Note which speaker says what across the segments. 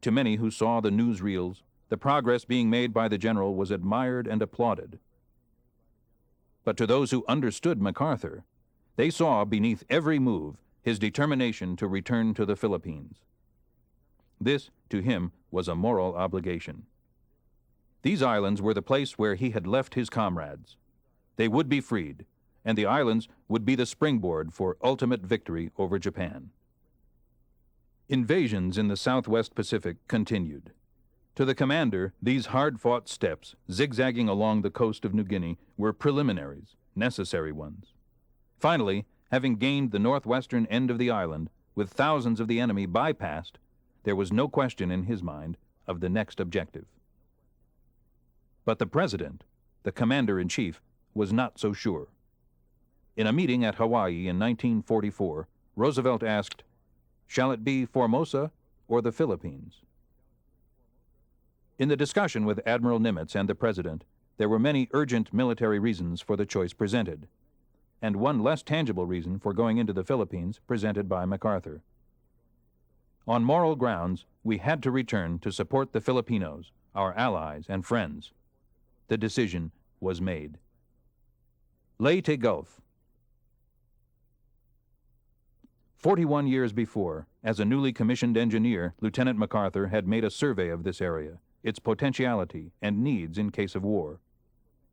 Speaker 1: To many who saw the newsreels, the progress being made by the general was admired and applauded. But to those who understood MacArthur, they saw beneath every move his determination to return to the Philippines. This, to him, was a moral obligation. These islands were the place where he had left his comrades. They would be freed, and the islands would be the springboard for ultimate victory over Japan. Invasions in the Southwest Pacific continued. To the commander, these hard-fought steps, zigzagging along the coast of New Guinea, were preliminaries, necessary ones. Finally, having gained the northwestern end of the island, with thousands of the enemy bypassed, there was no question in his mind of the next objective. But the president, the commander-in-chief, was not so sure. In a meeting at Hawaii in 1944, Roosevelt asked, "Shall it be Formosa or the Philippines?" In the discussion with Admiral Nimitz and the president, there were many urgent military reasons for the choice presented, and one less tangible reason for going into the Philippines presented by MacArthur. On moral grounds, we had to return to support the Filipinos, our allies and friends. The decision was made. Leyte Gulf. 41 years before, as a newly commissioned engineer, Lieutenant MacArthur had made a survey of this area, its potentiality and needs in case of war.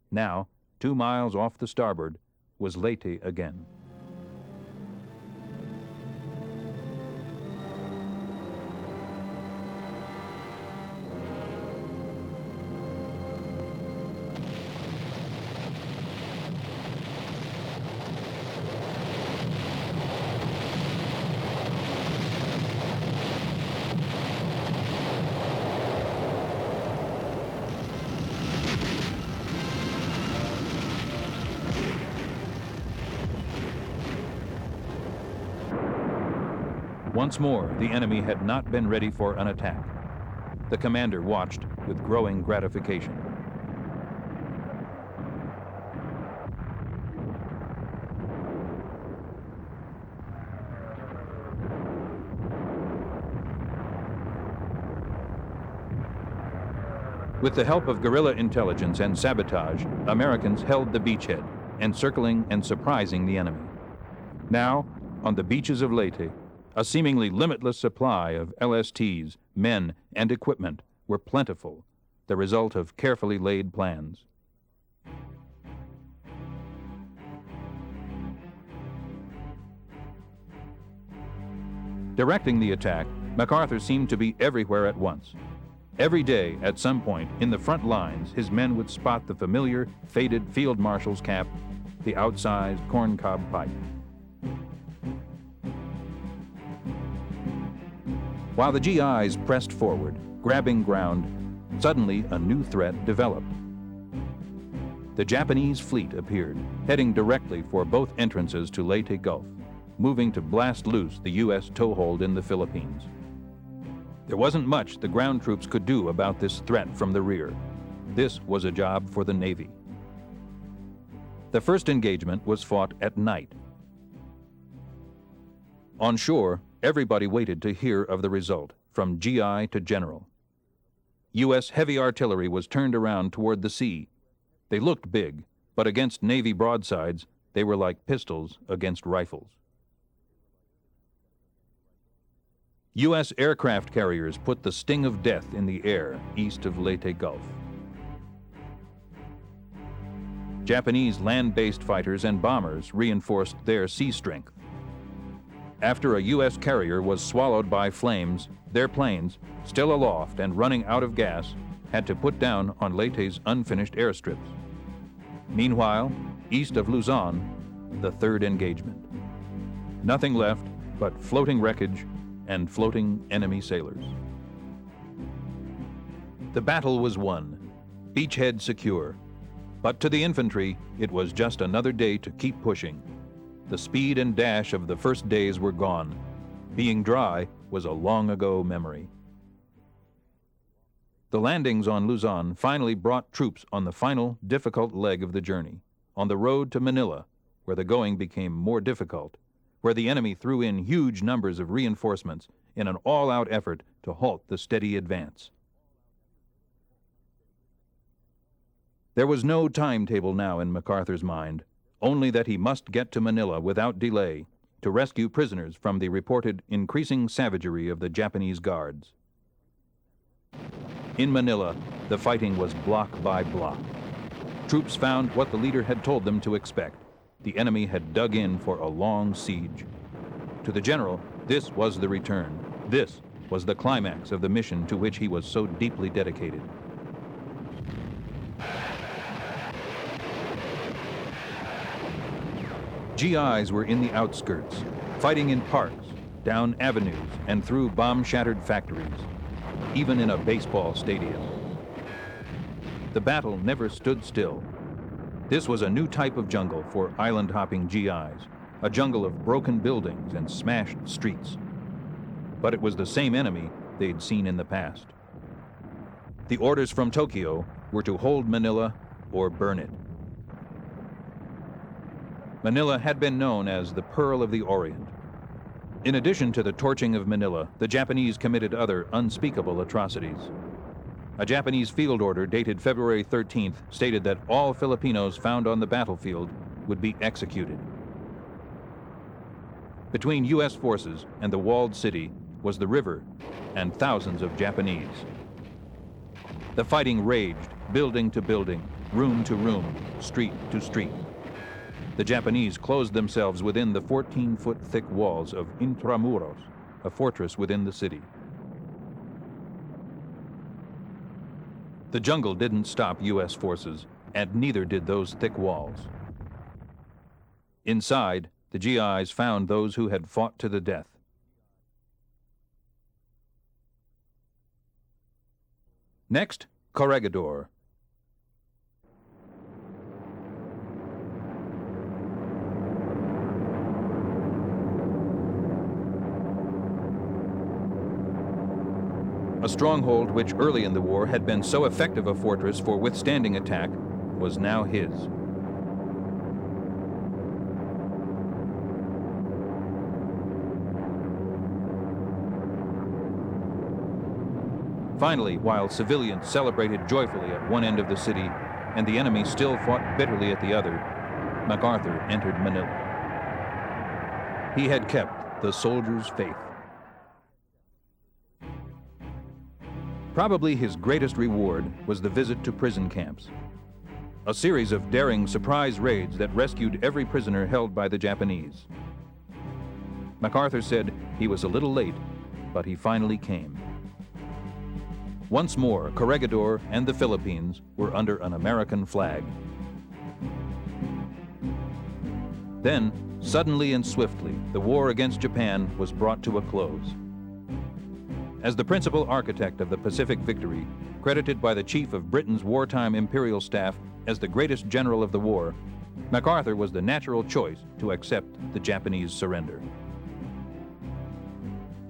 Speaker 1: Now, 2 miles off the starboard, was Leyte again. Once more, the enemy had not been ready for an attack. The commander watched with growing gratification. With the help of guerrilla intelligence and sabotage, Americans held the beachhead, encircling and surprising the enemy. Now, on the beaches of Leyte, a seemingly limitless supply of LSTs, men, and equipment were plentiful, the result of carefully laid plans. Directing the attack, MacArthur seemed to be everywhere at once. Every day, at some point, in the front lines, his men would spot the familiar, faded field marshal's cap, the outsized corncob pipe. While the GIs pressed forward, grabbing ground, suddenly a new threat developed. The Japanese fleet appeared, heading directly for both entrances to Leyte Gulf, moving to blast loose the U.S. toehold in the Philippines. There wasn't much the ground troops could do about this threat from the rear. This was a job for the Navy. The first engagement was fought at night. On shore, everybody waited to hear of the result, from GI to general. U.S. heavy artillery was turned around toward the sea. They looked big, but against Navy broadsides, they were like pistols against rifles. U.S. aircraft carriers put the sting of death in the air east of Leyte Gulf. Japanese land-based fighters and bombers reinforced their sea strength. After a U.S. carrier was swallowed by flames, their planes, still aloft and running out of gas, had to put down on Leyte's unfinished airstrips. Meanwhile, east of Luzon, the third engagement. Nothing left but floating wreckage and floating enemy sailors. The battle was won, beachhead secure. But to the infantry, it was just another day to keep pushing. The speed and dash of the first days were gone. Being dry was a long-ago memory. The landings on Luzon finally brought troops on the final difficult leg of the journey, on the road to Manila, where the going became more difficult, where the enemy threw in huge numbers of reinforcements, in an all-out effort to halt the steady advance. There was no timetable now in MacArthur's mind, only that he must get to Manila without delay to rescue prisoners from the reported increasing savagery of the Japanese guards. In Manila, the fighting was block by block. Troops found what the leader had told them to expect. The enemy had dug in for a long siege. To the general, this was the return. This was the climax of the mission to which he was so deeply dedicated. GIs were in the outskirts, fighting in parks, down avenues, and through bomb-shattered factories, even in a baseball stadium. The battle never stood still. This was a new type of jungle for island-hopping GIs, a jungle of broken buildings and smashed streets. But it was the same enemy they'd seen in the past. The orders from Tokyo were to hold Manila or burn it. Manila had been known as the Pearl of the Orient. In addition to the torching of Manila, the Japanese committed other unspeakable atrocities. A Japanese field order dated February 13th stated that all Filipinos found on the battlefield would be executed. Between U.S. forces and the walled city was the river and thousands of Japanese. The fighting raged, building to building, room to room, street to street. The Japanese closed themselves within the 14-foot thick walls of Intramuros, a fortress within the city. The jungle didn't stop U.S. forces, and neither did those thick walls. Inside, the GIs found those who had fought to the death. Next, Corregidor. A stronghold which early in the war had been so effective a fortress for withstanding attack was now his. Finally, while civilians celebrated joyfully at one end of the city and the enemy still fought bitterly at the other, MacArthur entered Manila. He had kept the soldier's faith. Probably his greatest reward was the visit to prison camps. A series of daring surprise raids that rescued every prisoner held by the Japanese. MacArthur said he was a little late, but he finally came. Once more, Corregidor and the Philippines were under an American flag. Then, suddenly and swiftly, the war against Japan was brought to a close. As the principal architect of the Pacific victory, credited by the chief of Britain's wartime imperial staff as the greatest general of the war, MacArthur was the natural choice to accept the Japanese surrender.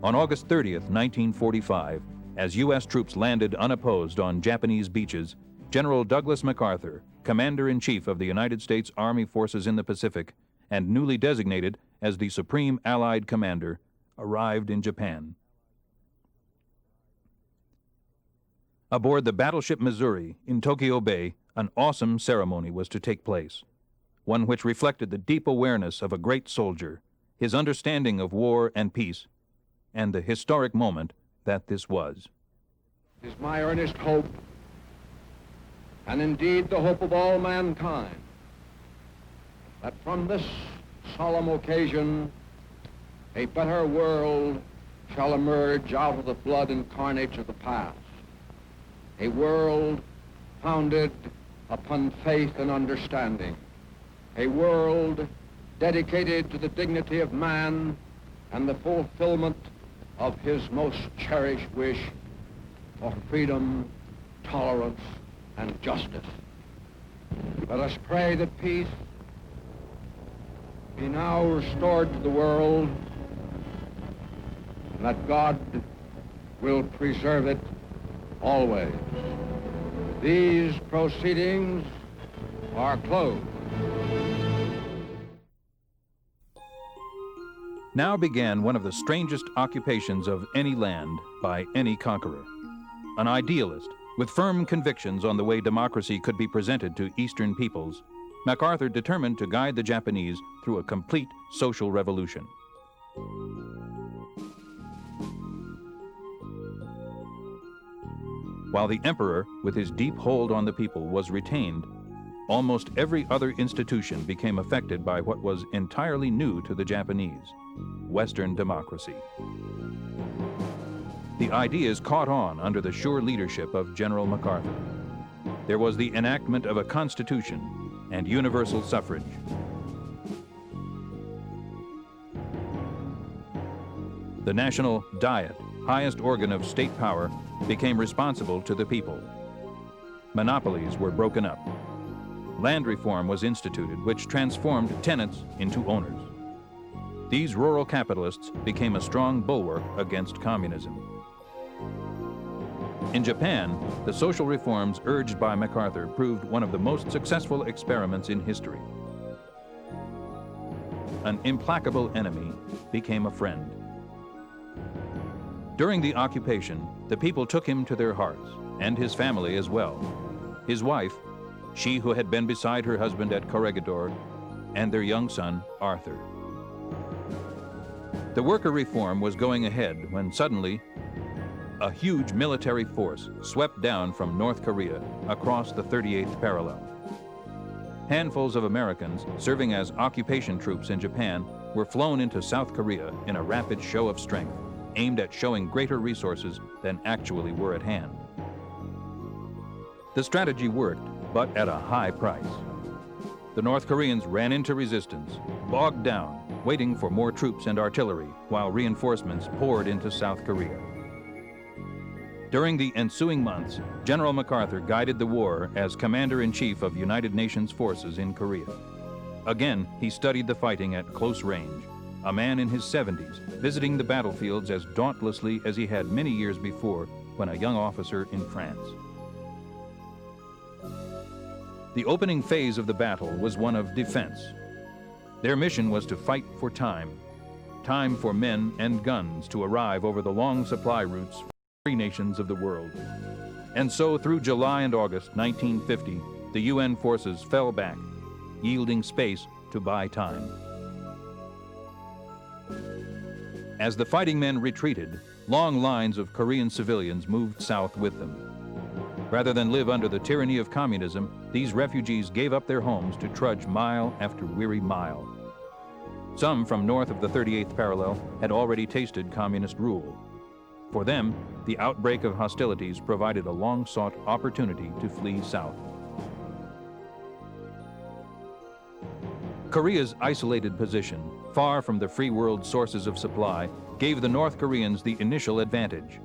Speaker 1: On August 30th, 1945, as U.S. troops landed unopposed on Japanese beaches, General Douglas MacArthur, Commander-in-Chief of the United States Army Forces in the Pacific, and newly designated as the Supreme Allied Commander, arrived in Japan. Aboard the battleship Missouri in Tokyo Bay, an awesome ceremony was to take place, one which reflected the deep awareness of a great soldier, his understanding of war and peace, and the historic moment that this was.
Speaker 2: It is my earnest hope, and indeed the hope of all mankind, that from this solemn occasion a better world shall emerge out of the blood and carnage of the past. A world founded upon faith and understanding. A world dedicated to the dignity of man and the fulfillment of his most cherished wish for freedom, tolerance, and justice. Let us pray that peace be now restored to the world, and that God will preserve it always. These proceedings are closed.
Speaker 1: Now began one of the strangest occupations of any land by any conqueror. An idealist, with firm convictions on the way democracy could be presented to Eastern peoples, MacArthur determined to guide the Japanese through a complete social revolution. While the emperor, with his deep hold on the people, was retained, almost every other institution became affected by what was entirely new to the Japanese: Western democracy. The ideas caught on under the sure leadership of General MacArthur. There was the enactment of a constitution and universal suffrage. The National Diet, highest organ of state power, became responsible to the people. Monopolies were broken up. Land reform was instituted, which transformed tenants into owners. These rural capitalists became a strong bulwark against communism. In Japan, the social reforms urged by MacArthur proved one of the most successful experiments in history. An implacable enemy became a friend. During the occupation, the people took him to their hearts, and his family as well. His wife, she who had been beside her husband at Corregidor, and their young son, Arthur. The worker reform was going ahead when suddenly a huge military force swept down from North Korea across the 38th parallel. Handfuls of Americans serving as occupation troops in Japan were flown into South Korea in a rapid show of strength, aimed at showing greater resources than actually were at hand. The strategy worked, but at a high price. The North Koreans ran into resistance, bogged down, waiting for more troops and artillery, while reinforcements poured into South Korea. During the ensuing months, General MacArthur guided the war as Commander-in-Chief of United Nations forces in Korea. Again, he studied the fighting at close range, a man in his 70s, visiting the battlefields as dauntlessly as he had many years before when a young officer in France. The opening phase of the battle was one of defense. Their mission was to fight for time for men and guns to arrive over the long supply routes for free nations of the world. And so through July and August 1950, the UN forces fell back, yielding space to buy time. As the fighting men retreated, long lines of Korean civilians moved south with them. Rather than live under the tyranny of communism, these refugees gave up their homes to trudge mile after weary mile. Some from north of the 38th parallel had already tasted communist rule. For them, the outbreak of hostilities provided a long-sought opportunity to flee south. Korea's isolated position, far from the free world sources of supply, gave the North Koreans the initial advantage.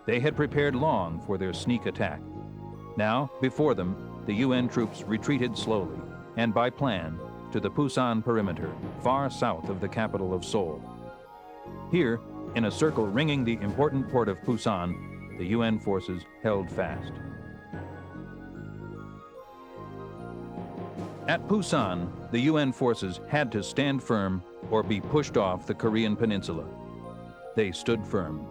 Speaker 1: They had prepared long for their sneak attack. Now, before them, the UN troops retreated slowly, and by plan, to the Pusan perimeter, far south of the capital of Seoul. Here, in a circle ringing the important port of Pusan, the UN forces held fast. At Pusan, the UN forces had to stand firm or be pushed off the Korean peninsula. They stood firm.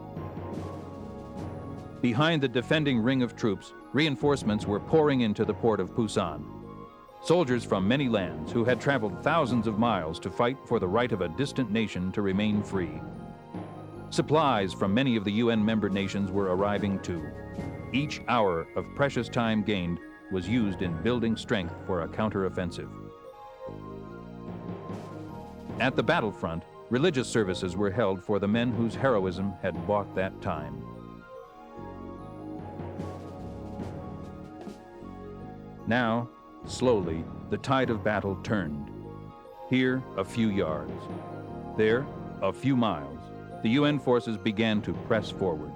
Speaker 1: Behind the defending ring of troops, reinforcements were pouring into the port of Pusan. Soldiers from many lands who had traveled thousands of miles to fight for the right of a distant nation to remain free. Supplies from many of the UN member nations were arriving too. Each hour of precious time gained was used in building strength for a counteroffensive. At the battlefront, religious services were held for the men whose heroism had bought that time. Now, slowly, the tide of battle turned. Here, a few yards. There, a few miles. The UN forces began to press forward.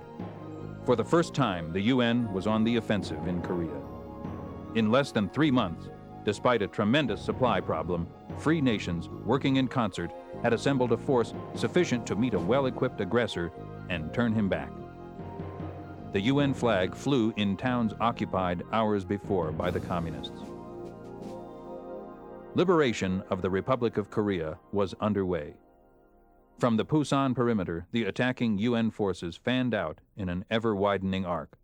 Speaker 1: For the first time, the UN was on the offensive in Korea. In less than 3 months, despite a tremendous supply problem, free nations working in concert had assembled a force sufficient to meet a well-equipped aggressor and turn him back. The UN flag flew in towns occupied hours before by the communists. Liberation of the Republic of Korea was underway. From the Pusan perimeter, the attacking UN forces fanned out in an ever-widening arc.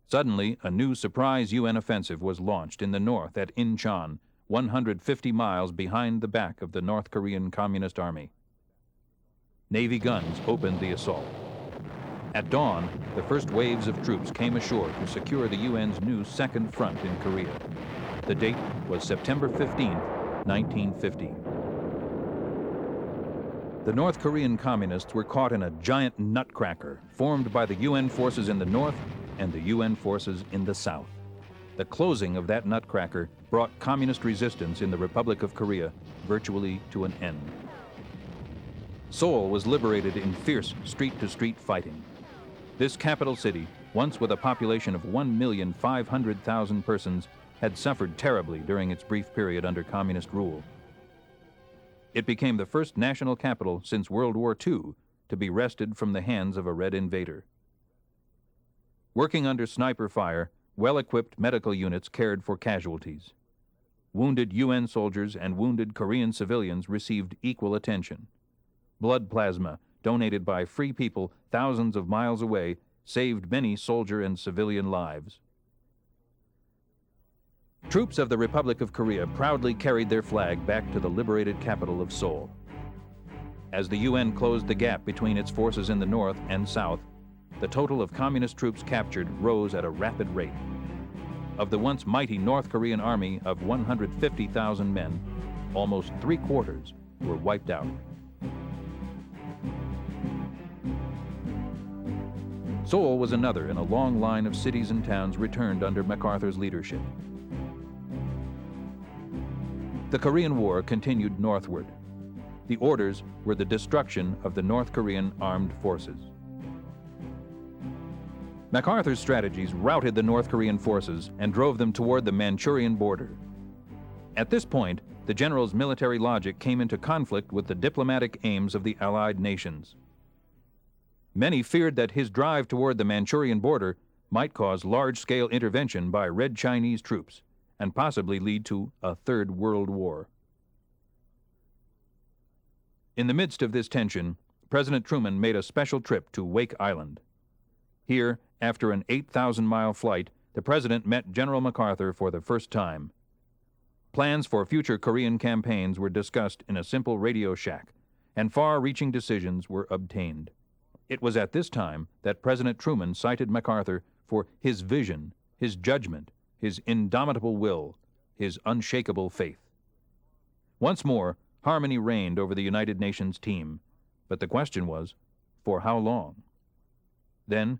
Speaker 1: Suddenly, a new surprise UN offensive was launched in the north at Incheon, 150 miles behind the back of the North Korean Communist Army. Navy guns opened the assault. At dawn, the first waves of troops came ashore to secure the UN's new second front in Korea. The date was September 15, 1950. The North Korean communists were caught in a giant nutcracker formed by the UN forces in the north and the UN forces in the south. The closing of that nutcracker brought communist resistance in the Republic of Korea virtually to an end. Seoul was liberated in fierce street-to-street fighting. This capital city, once with a population of 1,500,000 persons, had suffered terribly during its brief period under communist rule. It became the first national capital since World War II to be wrested from the hands of a Red invader. Working under sniper fire, well-equipped medical units cared for casualties. Wounded UN soldiers and wounded Korean civilians received equal attention. Blood plasma, donated by free people thousands of miles away, saved many soldier and civilian lives. Troops of the Republic of Korea proudly carried their flag back to the liberated capital of Seoul. As the UN closed the gap between its forces in the north and south, the total of communist troops captured rose at a rapid rate. Of the once mighty North Korean army of 150,000 men, almost three-quarters were wiped out. Seoul was another in a long line of cities and towns returned under MacArthur's leadership. The Korean War continued northward. The orders were the destruction of the North Korean armed forces. MacArthur's strategies routed the North Korean forces and drove them toward the Manchurian border. At this point, the general's military logic came into conflict with the diplomatic aims of the Allied nations. Many feared that his drive toward the Manchurian border might cause large-scale intervention by Red Chinese troops and possibly lead to a Third World War. In the midst of this tension, President Truman made a special trip to Wake Island. Here, after an 8,000-mile flight, the president met General MacArthur for the first time. Plans for future Korean campaigns were discussed in a simple radio shack, and far-reaching decisions were obtained. It was at this time that President Truman cited MacArthur for his vision, his judgment, his indomitable will, his unshakable faith. Once more, harmony reigned over the United Nations team, but the question was, for how long? Then,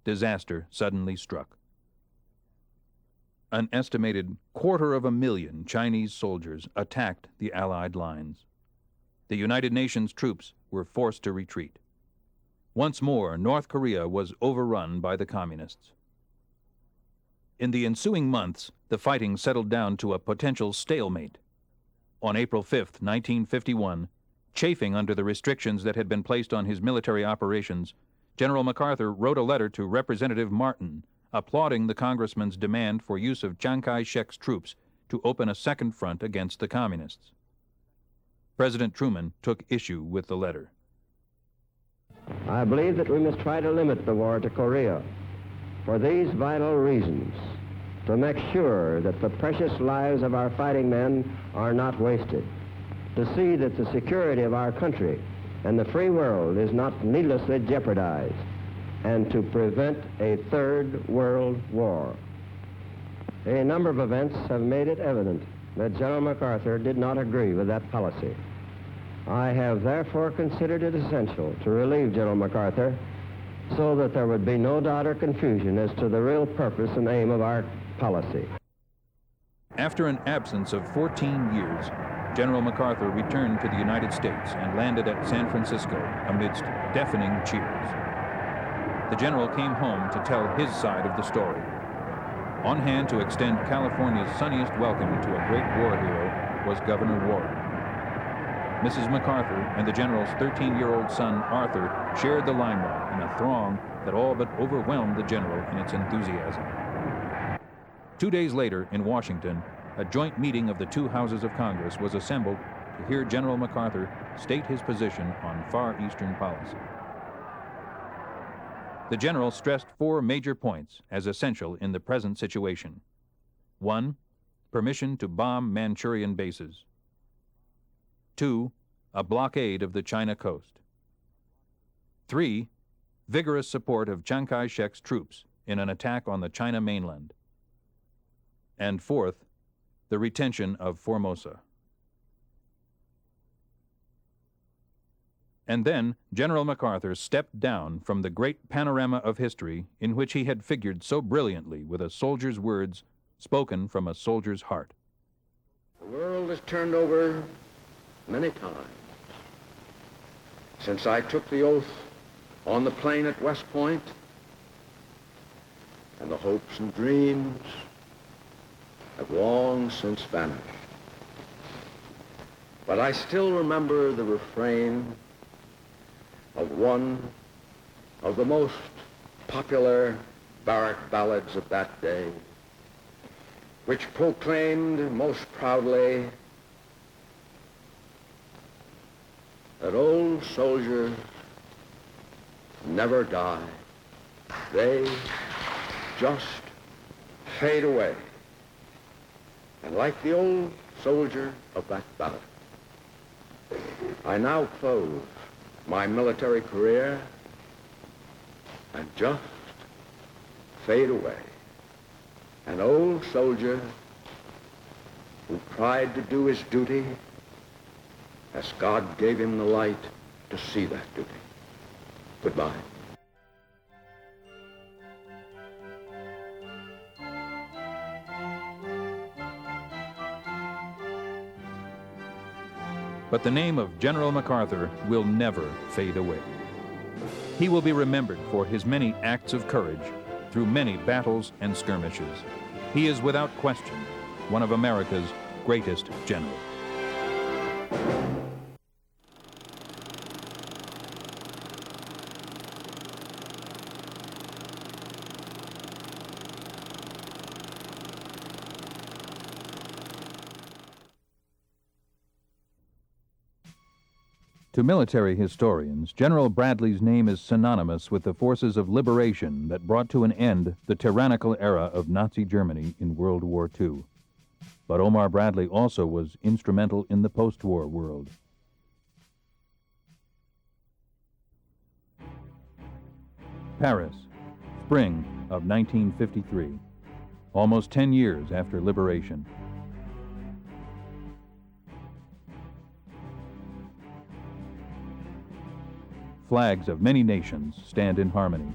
Speaker 1: disaster suddenly struck. An estimated 250,000 Chinese soldiers attacked the Allied lines. The United Nations troops were forced to retreat. Once more, North Korea was overrun by the communists. In the ensuing months, the fighting settled down to a potential stalemate. On April 5, 1951, chafing under the restrictions that had been placed on his military operations, General MacArthur wrote a letter to Representative Martin, applauding the congressman's demand for use of Chiang Kai-shek's troops to open a second front against the communists. President Truman took issue with the letter.
Speaker 3: I believe that we must try to limit the war to Korea for these vital reasons: to make sure that the precious lives of our fighting men are not wasted, to see that the security of our country and the free world is not needlessly jeopardized, and to prevent a Third World War. A number of events have made it evident that General MacArthur did not agree with that policy. I have therefore considered it essential to relieve General MacArthur so that there would be no doubt or confusion as to the real purpose and aim of our policy.
Speaker 1: After an absence of 14 years, General MacArthur returned to the United States and landed at San Francisco amidst deafening cheers. The general came home to tell his side of the story. On hand to extend California's sunniest welcome to a great war hero was Governor Warren. Mrs. MacArthur and the general's 13-year-old son, Arthur, shared the limelight in a throng that all but overwhelmed the general in its enthusiasm. 2 days later, in Washington, a joint meeting of the two houses of Congress was assembled to hear General MacArthur state his position on Far Eastern policy. The general stressed 4 major points as essential in the present situation. 1. Permission to bomb Manchurian bases. 2. A blockade of the China coast. 3. Vigorous support of Chiang Kai-shek's troops in an attack on the China mainland. And 4th, the retention of Formosa. And then General MacArthur stepped down from the great panorama of history in which he had figured so brilliantly with a soldier's words spoken from a soldier's heart.
Speaker 2: The world has turned over many times since I took the oath on the plain at West Point, and the hopes and dreams have long since vanished. But I still remember the refrain of one of the most popular barrack ballads of that day, which proclaimed most proudly that old soldiers never die. They just fade away. And like the old soldier of that ballad, I now close my military career and just fade away. An old soldier who tried to do his duty as God gave him the light to see that duty. Goodbye.
Speaker 1: But the name of General MacArthur will never fade away. He will be remembered for his many acts of courage through many battles and skirmishes. He is without question one of America's greatest generals. To military historians, General Bradley's name is synonymous with the forces of liberation that brought to an end the tyrannical era of Nazi Germany in World War II. But Omar Bradley also was instrumental in the post-war world. Paris, spring of 1953, almost 10 years after liberation. Flags of many nations stand in harmony.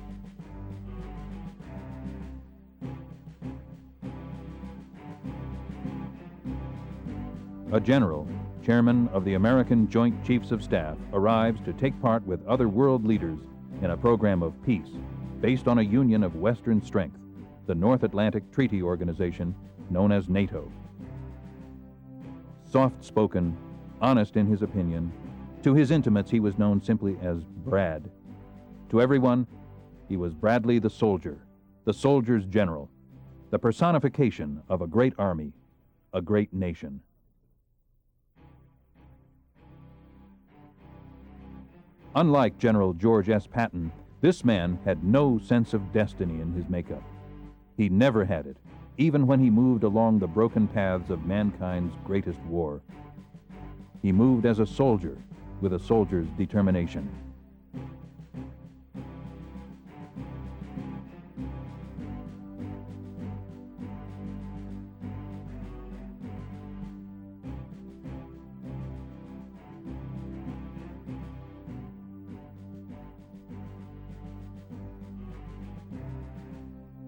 Speaker 1: A general, chairman of the American Joint Chiefs of Staff, arrives to take part with other world leaders in a program of peace based on a union of Western strength, the North Atlantic Treaty Organization known as NATO. Soft-spoken, honest in his opinion, to his intimates he was known simply as Brad. To everyone, he was Bradley the soldier, the soldier's general, the personification of a great army, a great nation. Unlike General George S. Patton, this man had no sense of destiny in his makeup. He never had it, even when he moved along the broken paths of mankind's greatest war. He moved as a soldier, with a soldier's determination.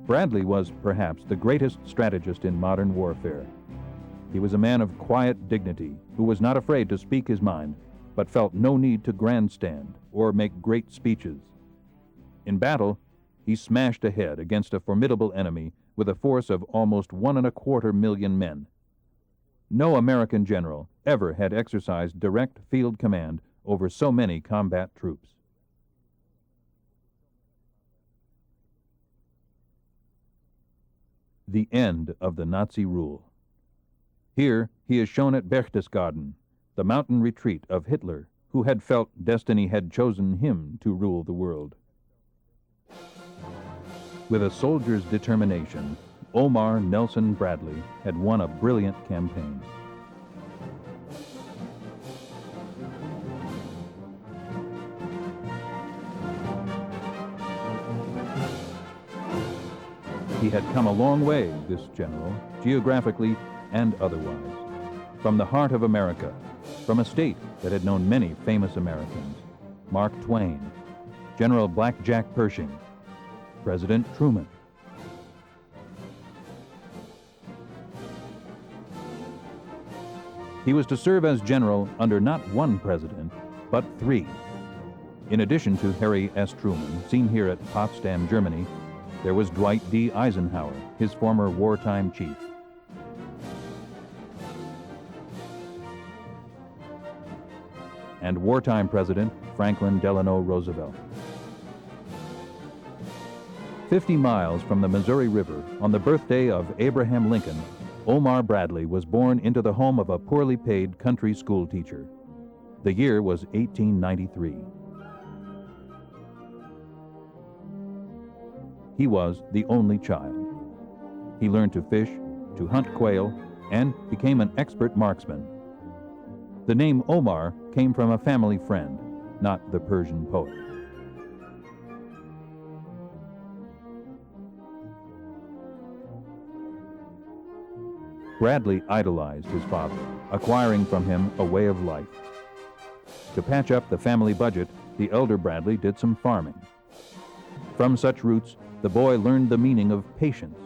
Speaker 1: Bradley was perhaps the greatest strategist in modern warfare. He was a man of quiet dignity who was not afraid to speak his mind, but felt no need to grandstand or make great speeches. In battle, he smashed ahead against a formidable enemy with a force of almost 1.25 million men. No American general ever had exercised direct field command over so many combat troops. The end of the Nazi rule. Here he is shown at Berchtesgaden, the mountain retreat of Hitler, who had felt destiny had chosen him to rule the world. With a soldier's determination, Omar Nelson Bradley had won a brilliant campaign. He had come a long way, this general, geographically and otherwise, from the heart of America, from a state that had known many famous Americans: Mark Twain, General Black Jack Pershing, President Truman. He was to serve as general under not one president, but three. In addition to Harry S. Truman, seen here at Potsdam, Germany, there was Dwight D. Eisenhower, his former wartime chief. And wartime President Franklin Delano Roosevelt. 50 miles from the Missouri River, on the birthday of Abraham Lincoln, Omar Bradley was born into the home of a poorly paid country school teacher. The year was 1893. He was the only child. He learned to fish, to hunt quail, and became an expert marksman. The name Omar came from a family friend, not the Persian poet. Bradley idolized his father, acquiring from him a way of life. To patch up the family budget, the elder Bradley did some farming. From such roots, the boy learned the meaning of patience,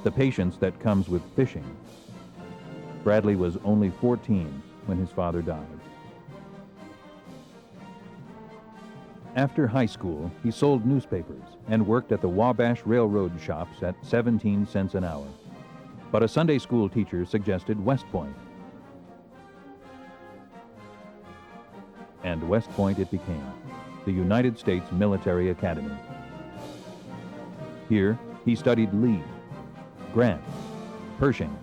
Speaker 1: the patience that comes with fishing. Bradley was only 14 when his father died. After high school, he sold newspapers and worked at the Wabash Railroad shops at 17 cents an hour. But a Sunday school teacher suggested West Point. And West Point it became, the United States Military Academy. Here, he studied Lee, Grant, Pershing.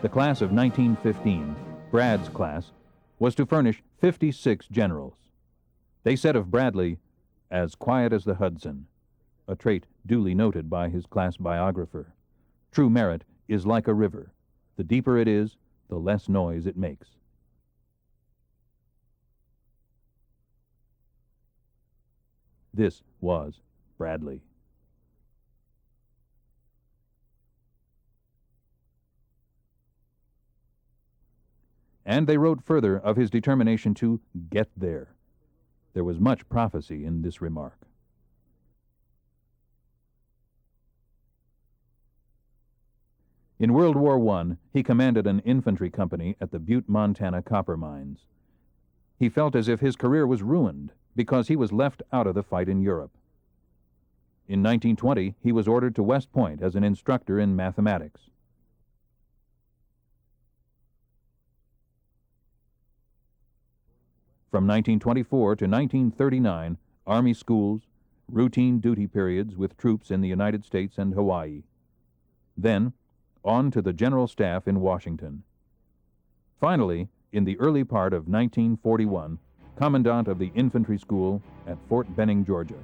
Speaker 1: The class of 1915, Brad's class, was to furnish 56 generals. They said of Bradley, "as quiet as the Hudson," a trait duly noted by his class biographer. True merit is like a river. The deeper it is, the less noise it makes. This was Bradley. And they wrote further of his determination to get there. There was much prophecy in this remark. In World War I, he commanded an infantry company at the Butte, Montana copper mines. He felt as if his career was ruined because he was left out of the fight in Europe. In 1920, he was ordered to West Point as an instructor in mathematics. From 1924 to 1939, Army schools, routine duty periods with troops in the United States and Hawaii. Then, on to the General Staff in Washington. Finally, in the early part of 1941, Commandant of the Infantry School at Fort Benning, Georgia.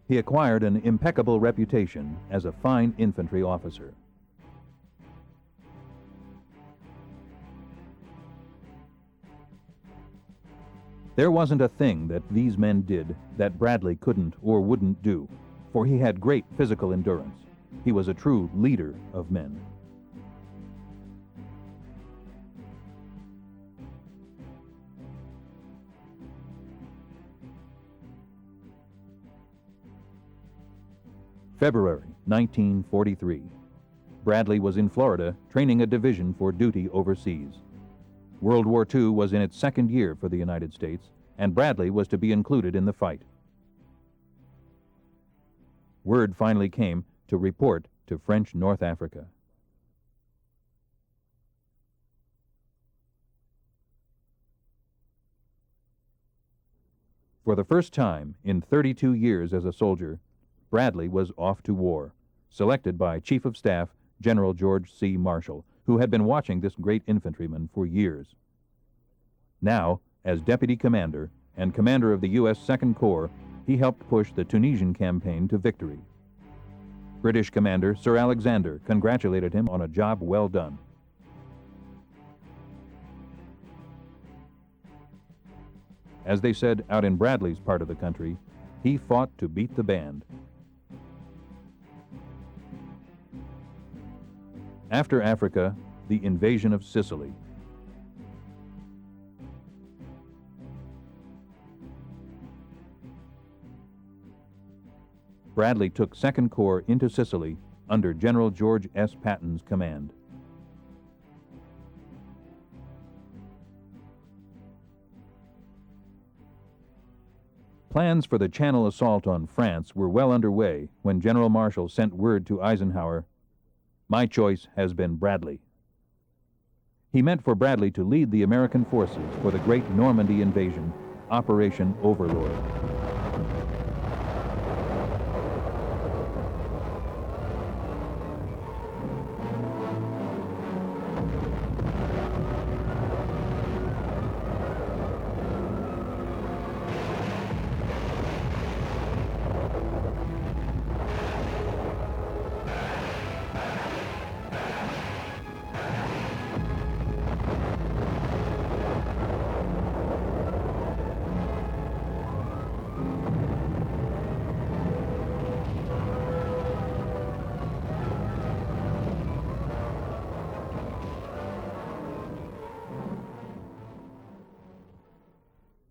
Speaker 1: He acquired an impeccable reputation as a fine infantry officer. There wasn't a thing that these men did that Bradley couldn't or wouldn't do, for he had great physical endurance. He was a true leader of men. February 1943. Bradley was in Florida training a division for duty overseas. World War II was in its second year for the United States, and Bradley was to be included in the fight. Word finally came to report to French North Africa. For the first time in 32 years as a soldier, Bradley was off to war, selected by Chief of Staff General George C. Marshall, who had been watching this great infantryman for years. Now, as deputy commander and commander of the U.S. Second Corps, he helped push the Tunisian campaign to victory. British commander Sir Alexander congratulated him on a job well done. As they said out in Bradley's part of the country, he fought to beat the band. After Africa, the invasion of Sicily. Bradley took Second Corps into Sicily under General George S. Patton's command. Plans for the Channel assault on France were well underway when General Marshall sent word to Eisenhower, "My choice has been Bradley." He meant for Bradley to lead the American forces for the great Normandy invasion, Operation Overlord.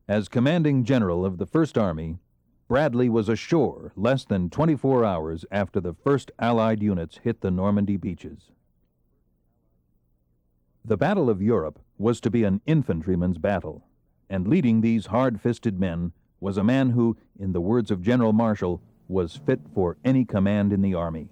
Speaker 1: As commanding general of the First Army, Bradley was ashore less than 24 hours after the first Allied units hit the Normandy beaches. The Battle of Europe was to be an infantryman's battle, and leading these hard-fisted men was a man who, in the words of General Marshall, was fit for any command in the Army.